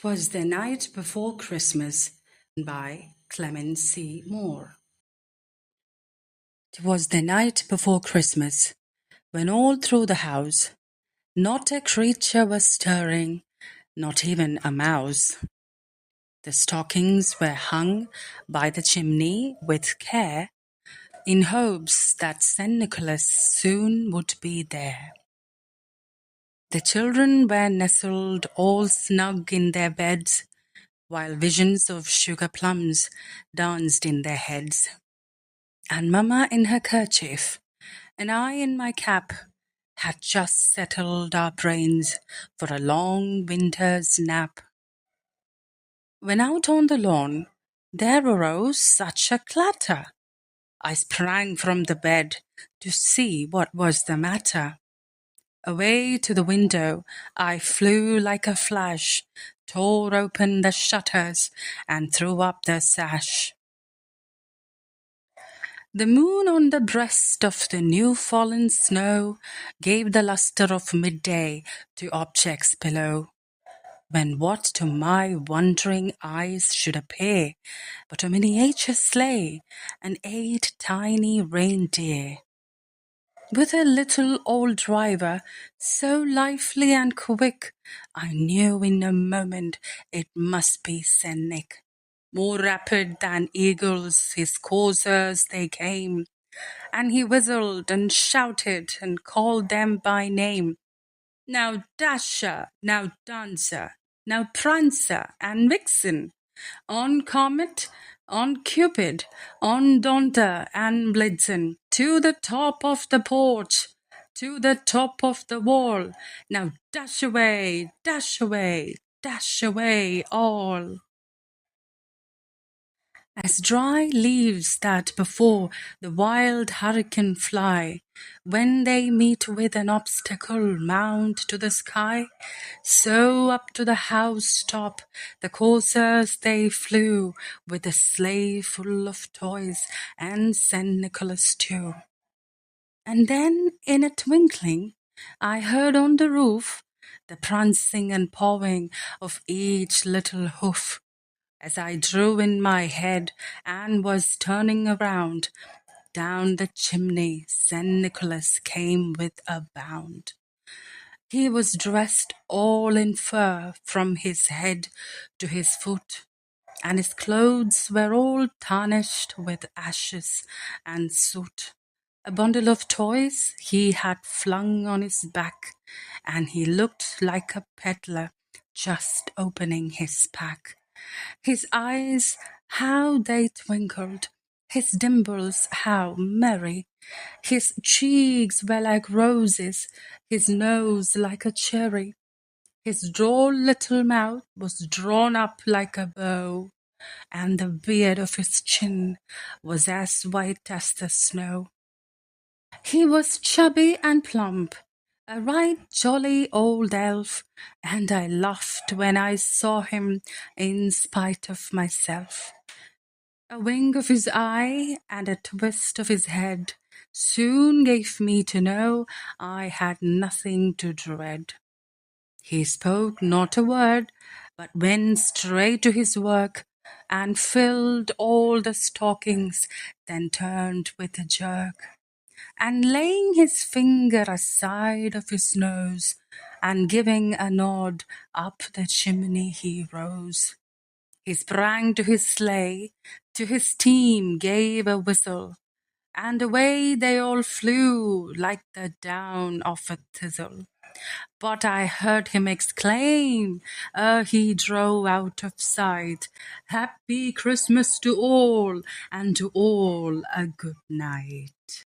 'Twas the Night Before Christmas by Clement C. Moore. 'Twas the night before Christmas, when all through the house not a creature was stirring, not even a mouse. The stockings were hung by the chimney with care, in hopes that St. Nicholas soon would be there. The children were nestled all snug in their beds, while visions of sugar plums danced in their heads. And Mamma in her kerchief, and I in my cap, had just settled our brains for a long winter's nap. When out on the lawn there arose such a clatter, I sprang from the bed to see what was the matter. Away to the window I flew like a flash, tore open the shutters, and threw up the sash. The moon on the breast of the new-fallen snow gave the lustre of midday to objects below, when what to my wondering eyes should appear but a miniature sleigh and 8 tiny reindeer, with a little old driver so lively and quick, I knew in a moment it must be St. Nick. More rapid than eagles his coursers they came, and he whistled and shouted and called them by name. Now Dasher, now Dancer, now Prancer and Vixen, on Comet, on Cupid, on Donder and Blitzen, to the top of the porch, to the top of the wall. Now dash away, dash away, dash away all. As dry leaves that before the wild hurricane fly, when they meet with an obstacle mount to the sky, so up to the house top the coursers they flew, with the sleigh full of toys and St. Nicholas too. And then in a twinkling I heard on the roof the prancing and pawing of each little hoof. As I drew in my head and was turning around, down the chimney St. Nicholas came with a bound. He was dressed all in fur from his head to his foot, and his clothes were all tarnished with ashes and soot. A bundle of toys he had flung on his back, and he looked like a peddler just opening his pack. His eyes, how they twinkled, his dimples how merry, his cheeks were like roses, his nose like a cherry, his droll little mouth was drawn up like a bow, and the beard of his chin was as white as the snow. He was chubby and plump, a right jolly old elf, and I laughed when I saw him in spite of myself. A wink of his eye and a twist of his head soon gave me to know I had nothing to dread. He spoke not a word, but went straight to his work, and filled all the stockings, then turned with a jerk, and laying his finger aside of his nose, and giving a nod, up the chimney he rose. He sprang to his sleigh, to his team gave a whistle, and away they all flew like the down of a thistle. But I heard him exclaim, ere he drove out of sight, "Happy Christmas to all, and to all a good night."